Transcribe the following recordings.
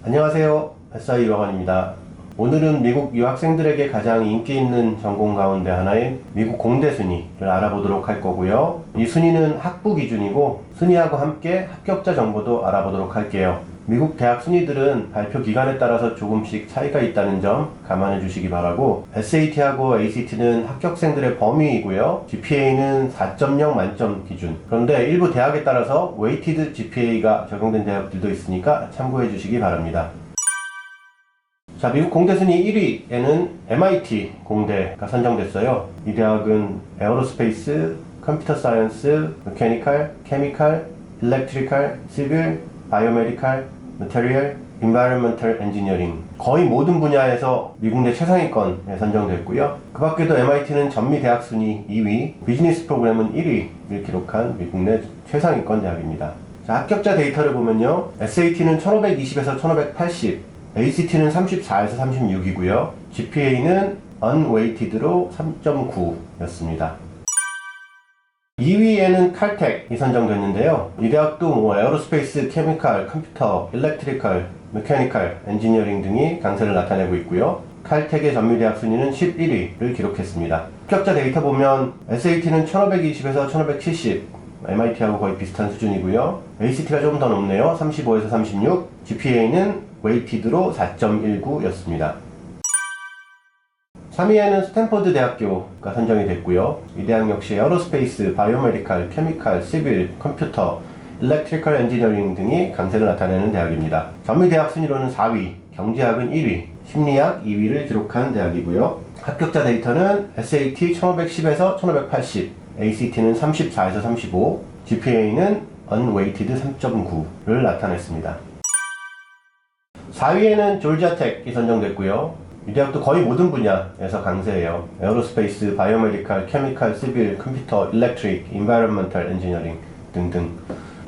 안녕하세요. SI 유학원입니다. 오늘은 미국 유학생들에게 가장 인기 있는 전공 가운데 하나인 미국 공대 순위를 알아보도록 할 거고요. 이 순위는 학부 기준이고 순위하고 함께 합격자 정보도 알아보도록 할게요. 미국 대학 순위들은 발표 기간에 따라서 조금씩 차이가 있다는 점 감안해 주시기 바라고, SAT하고 ACT는 합격생들의 범위이고요. GPA는 4.0 만점 기준. 그런데 일부 대학에 따라서 웨이티드 GPA가 적용된 대학들도 있으니까 참고해 주시기 바랍니다. 자, 미국 공대 순위 1위에는 MIT 공대가 선정됐어요. 이 대학은 에어로스페이스, 컴퓨터 사이언스, 메케니컬, 케미컬, 일렉트리컬, 시빌, 바이오메디컬, 머티리얼, 인바이러먼털 엔지니어링, 거의 모든 분야에서 미국 내 최상위권에 선정됐고요. 그 밖에도 MIT는 전미 대학 순위 2위, 비즈니스 프로그램은 1위를 기록한 미국 내 최상위권 대학입니다. 자, 합격자 데이터를 보면요. SAT는 1520에서 1580, ACT는 34에서 36이고요. GPA는 unweighted로 3.9였습니다. 2위에는 칼텍이 선정됐는데요. 이 대학도 에어로스페이스, 케미컬, 컴퓨터, 일렉트리컬, 메케니컬, 엔지니어링 등이 강세를 나타내고 있고요. 칼텍의 전미대학 순위는 11위를 기록했습니다. 합격자 데이터 보면 SAT는 1520에서 1570, MIT하고 거의 비슷한 수준이고요. ACT가 좀 더 높네요. 35에서 36, GPA는 웨이티드로 4.19였습니다. 3위에는 스탠퍼드 대학교가 선정이 됐고요. 이 대학 역시 에어로스페이스, 바이오메디컬, 케미컬, 시빌, 컴퓨터, 일렉트리컬 엔지니어링 등이 강세를 나타내는 대학입니다. 전미 대학 순위로는 4위, 경제학은 1위, 심리학 2위를 기록한 대학이고요. 합격자 데이터는 SAT 1510에서 1580, ACT는 34에서 35, GPA는 unweighted 3.9를 나타냈습니다. 4위에는 조지아텍이 선정됐고요. 이 대학도 거의 모든 분야에서 강세예요. 에어로스페이스, 바이오메디컬, 케미컬, 시빌, 컴퓨터, 일렉트릭, 인바이러먼털 엔지니어링 등등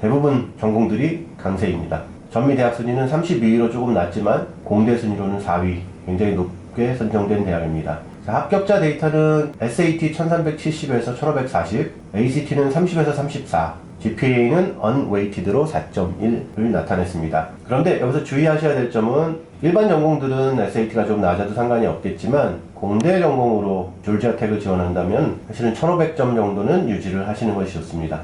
대부분 전공들이 강세입니다. 전미 대학 순위는 32위로 조금 낮지만 공대 순위로는 4위, 굉장히 높게 선정된 대학입니다. 자, 합격자 데이터는 SAT 1370에서 1540, ACT는 30에서 34, GPA는 unweighted로 4.1을 나타냈습니다. 그런데 여기서 주의하셔야 될 점은 일반 전공들은 SAT가 좀 낮아도 상관이 없겠지만 공대 전공으로 조지아텍을 지원한다면 사실은 1500점 정도는 유지를 하시는 것이 좋습니다.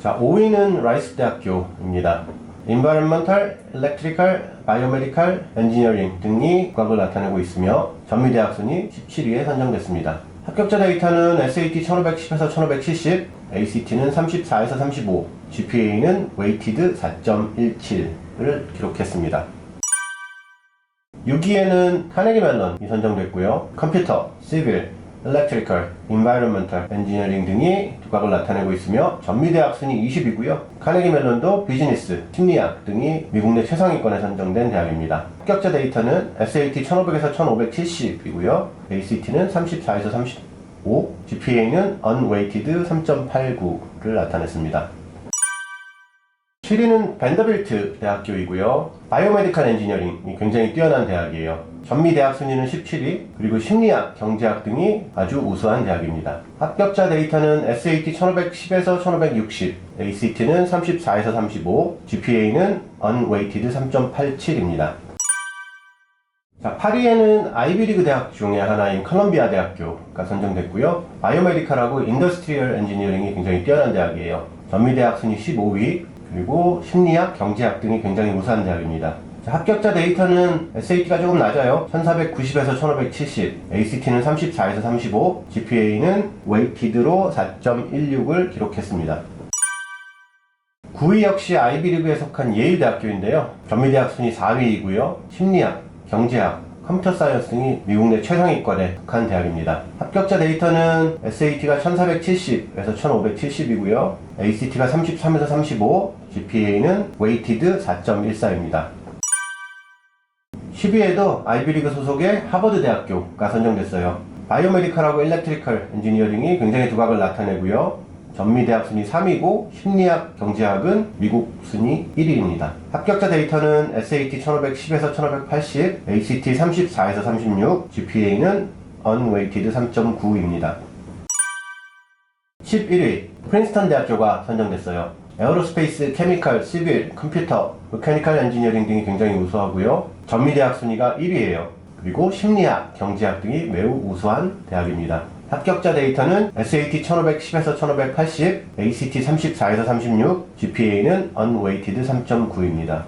자, 5위는 라이스 대학교입니다. Environmental, Electrical, Biomedical, Engineering 등이 국악을 나타내고 있으며 전미 대학 순위 17위에 선정됐습니다. 합격자 데이터는 SAT 1510에서 1570, ACT는 34에서 35, GPA는 weighted 4.17을 기록했습니다. 6위에는 카네기 멜론이 선정됐고요. 컴퓨터, 시빌, 일렉트리컬, 인바이러먼털 엔지니어링 등이 두각을 나타내고 있으며 전미대학 순위 20이고요. 카네기 멜론도 비즈니스, 심리학 등이 미국 내 최상위권에 선정된 대학입니다. 합격자 데이터는 SAT 1500에서 1570이고요. ACT는 34에서 35, GPA는 unweighted 3.89를 나타냈습니다. 7위는 밴더빌트 대학교이고요. 바이오메디컬 엔지니어링이 굉장히 뛰어난 대학이에요. 전미 대학 순위는 17위, 그리고 심리학, 경제학 등이 아주 우수한 대학입니다. 합격자 데이터는 SAT 1510에서 1560, ACT는 34에서 35, GPA는 unweighted 3.87입니다. 자, 8위에는 아이비리그 대학 중에 하나인 컬럼비아 대학교가 선정됐고요. 바이오메디컬하고 인더스트리얼 엔지니어링이 굉장히 뛰어난 대학이에요. 전미 대학 순위 15위, 그리고 심리학, 경제학 등이 굉장히 우수한 대학입니다. 자, 합격자 데이터는 SAT가 조금 낮아요. 1490에서 1570, ACT는 34에서 35, GPA는 weighted로 4.16을 기록했습니다. 9위 역시 아이비리그에 속한 예일대학교인데요. 전미대학 순위 4위이고요. 심리학, 경제학, 컴퓨터 사이언스 등이 미국 내 최상위권에 속한 대학입니다. 합격자 데이터는 SAT가 1470에서 1570이고요. ACT가 33에서 35, GPA는 weighted 4.14입니다. 10위에도 아이비리그 소속의 하버드 대학교가 선정됐어요. 바이오메디컬하고 일렉트리컬 엔지니어링이 굉장히 두각을 나타내고요. 전미대학 순위 3위고 심리학, 경제학은 미국 순위 1위입니다. 합격자 데이터는 SAT 1510에서 1580, ACT 34에서 36, GPA는 unweighted 3.9입니다. 11위 프린스턴 대학교가 선정됐어요. 에어로스페이스, 케미칼, 시빌, 컴퓨터, 메카니컬 엔지니어링 등이 굉장히 우수하고요. 전미대학 순위가 1위예요. 그리고 심리학, 경제학 등이 매우 우수한 대학입니다. 합격자 데이터는 SAT 1510에서 1580, ACT 34에서 36, GPA는 unweighted 3.9입니다.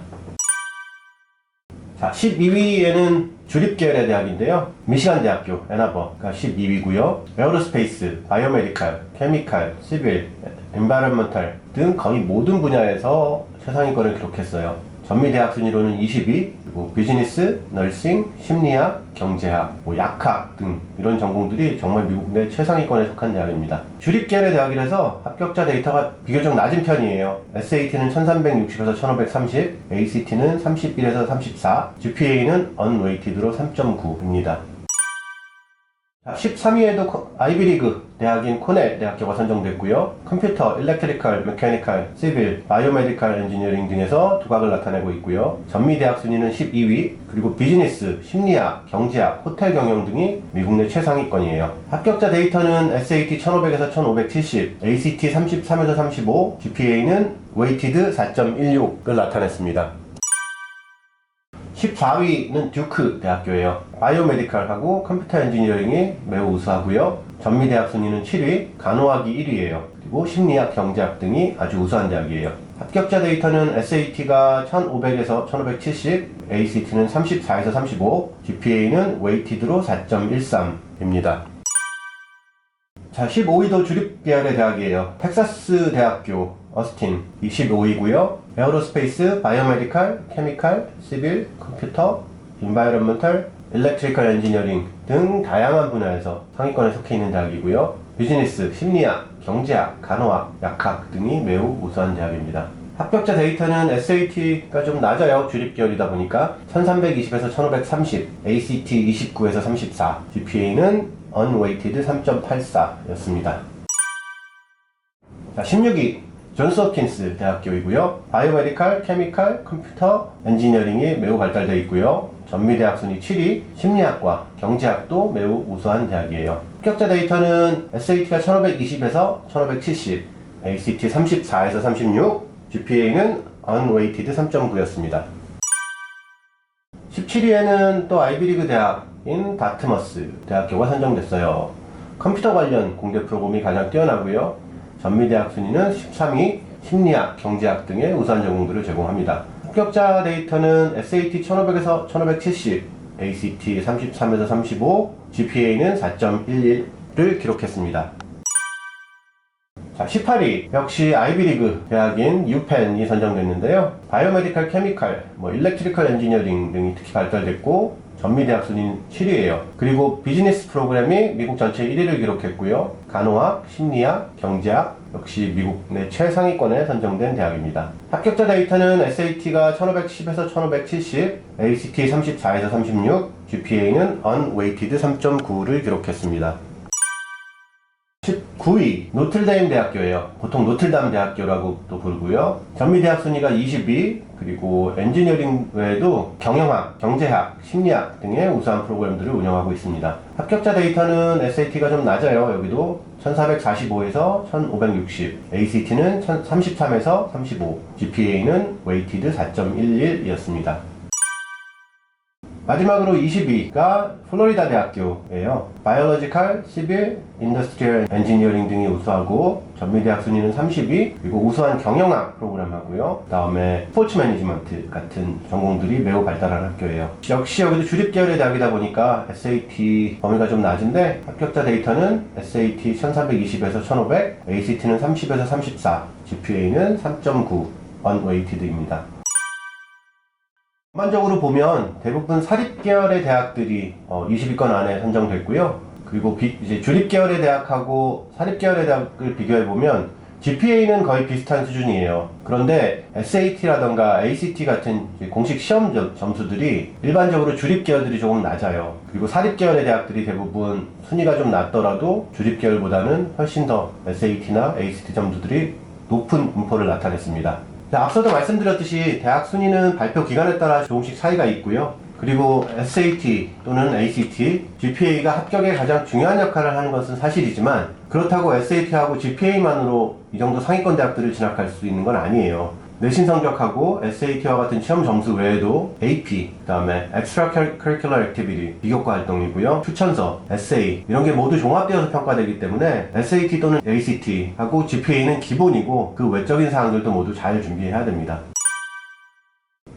자, 12위에는 주립계열의 대학인데요. 미시간 대학교, 애나버가 12위고요. 에어로스페이스, 바이오메디칼, 케미칼, 시빌, 엔바이런먼탈 등 거의 모든 분야에서 최상위권을 기록했어요. 전미대학 순위로는 20위, 그리고 비즈니스, 너싱, 심리학, 경제학, 약학 등 이런 전공들이 정말 미국 내 최상위권에 속한 대학입니다. 주립계열의 대학이라서 합격자 데이터가 비교적 낮은 편이에요. SAT는 1360에서 1530, ACT는 31에서 34, GPA는 unweighted로 3.9입니다. 13위에도 아이비리그 대학인 코넬 대학교가 선정됐고요. 컴퓨터, 일렉트리컬, 메카니컬, 시빌, 바이오메디컬 엔지니어링 등에서 두각을 나타내고 있고요. 전미대학 순위는 12위, 그리고 비즈니스, 심리학, 경제학, 호텔 경영 등이 미국 내 최상위권이에요. 합격자 데이터는 SAT 1500에서 1570, ACT 33에서 35, GPA는 weighted 4.16을 나타냈습니다. 14위는 듀크 대학교예요. 바이오메디컬하고 컴퓨터 엔지니어링이 매우 우수하고요. 전미대학 순위는 7위, 간호학이 1위예요. 그리고 심리학, 경제학 등이 아주 우수한 대학이에요. 합격자 데이터는 SAT가 1500에서 1570, ACT는 34에서 35, GPA는 weighted로 4.13입니다. 자, 15위도 주립계열의 대학이에요. 텍사스 대학교 어스틴 25위고요. 에어로스페이스, 바이오메디컬, 케미칼, 시빌, 컴퓨터, 인바이런먼탈, 일렉트리컬 엔지니어링 등 다양한 분야에서 상위권에 속해 있는 대학이고요. 비즈니스, 심리학, 경제학, 간호학, 약학 등이 매우 우수한 대학입니다. 합격자 데이터는 SAT가 좀 낮아요. 주립계열이다 보니까 1320에서 1530, ACT 29에서 34, GPA는 unweighted 3.84였습니다. 자, 16위 존스 홉킨스 대학교이고요. 바이오메디컬, 케미칼, 컴퓨터, 엔지니어링이 매우 발달되어 있고요. 전미대학 순위 7위, 심리학과, 경제학도 매우 우수한 대학이에요. 합격자 데이터는 SAT가 1520에서 1570, ACT 34에서 36, GPA는 unweighted 3.9였습니다. 17위에는 또 아이비리그 대학인 다트머스 대학교가 선정됐어요. 컴퓨터 관련 공대 프로그램이 가장 뛰어나고요. 전미대학 순위는 13위, 심리학, 경제학 등의 우수한 전공들을 제공합니다. 합격자 데이터는 SAT 1500에서 1570, ACT 33에서 35, GPA는 4.11을 기록했습니다. 자, 18위 역시 아이비리그 대학인 유펜이 선정됐는데요. 바이오메디컬, 케미칼, 일렉트리컬 엔지니어링 등이 특히 발달됐고 전미대학 순위는 7위예요. 그리고 비즈니스 프로그램이 미국 전체 1위를 기록했고요. 간호학, 심리학, 경제학 역시 미국 내 최상위권에 선정된 대학입니다. 합격자 데이터는 SAT가 1510에서 1570, ACT 34에서 36, GPA는 unweighted 3.9를 기록했습니다. 19위 노틀데임 대학교예요. 보통 노틀담 대학교라고 또 부르고요. 전미대학 순위가 20위, 그리고 엔지니어링 외에도 경영학, 경제학, 심리학 등의 우수한 프로그램들을 운영하고 있습니다. 합격자 데이터는 SAT가 좀 낮아요. 여기도 1445에서 1560, ACT는 33에서 35, GPA는 weighted 4.11이었습니다. 마지막으로 20위가 플로리다 대학교예요. 바이올로지컬, 시빌, 인더스트리얼 엔지니어링 등이 우수하고 전미대학 순위는 30위, 그리고 우수한 경영학 프로그램 하고요. 그 다음에 스포츠 매니지먼트 같은 전공들이 매우 발달한 학교예요. 역시 여기도 주립계열의 대학이다 보니까 SAT 범위가 좀 낮은데 합격자 데이터는 SAT 1320에서 1500, ACT는 30에서 34, GPA는 3.9, unweighted입니다. 전반적으로 보면 대부분 사립계열의 대학들이 20위권 안에 선정됐고요. 그리고 이제 주립계열의 대학하고 사립계열의 대학을 비교해보면 GPA는 거의 비슷한 수준이에요. 그런데 SAT라던가 ACT 같은 공식 시험 점수들이 일반적으로 주립계열들이 조금 낮아요. 그리고 사립계열의 대학들이 대부분 순위가 좀 낮더라도 주립계열보다는 훨씬 더 SAT나 ACT 점수들이 높은 분포를 나타냈습니다. 앞서도 말씀드렸듯이 대학 순위는 발표 기간에 따라 조금씩 차이가 있고요. 그리고 SAT 또는 ACT, GPA가 합격에 가장 중요한 역할을 하는 것은 사실이지만 그렇다고 SAT하고 GPA만으로 이 정도 상위권 대학들을 진학할 수 있는 건 아니에요. 내신 성적하고 SAT와 같은 시험 점수 외에도 AP, 그 다음에 Extracurricular Activity, 비교과 활동이고요. 추천서, 에세이 이런 게 모두 종합되어서 평가되기 때문에 SAT 또는 ACT하고 GPA는 기본이고 그 외적인 사항들도 모두 잘 준비해야 됩니다.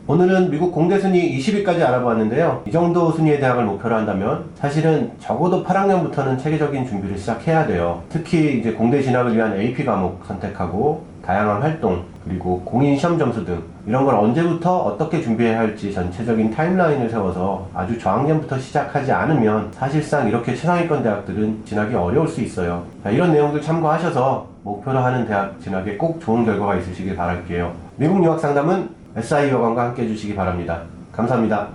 오늘은 미국 공대 순위 20위까지 알아보았는데요. 이 정도 순위의 대학을 목표로 한다면 사실은 적어도 8학년부터는 체계적인 준비를 시작해야 돼요. 특히 이제 공대 진학을 위한 AP 과목 선택하고 다양한 활동, 그리고 공인 시험 점수 등 이런 걸 언제부터 어떻게 준비해야 할지 전체적인 타임라인을 세워서 아주 저학년부터 시작하지 않으면 사실상 이렇게 최상위권 대학들은 진학이 어려울 수 있어요. 자, 이런 내용들 참고하셔서 목표로 하는 대학 진학에 꼭 좋은 결과가 있으시길 바랄게요. 미국 유학 상담은 SI여관과 함께 해주시기 바랍니다. 감사합니다.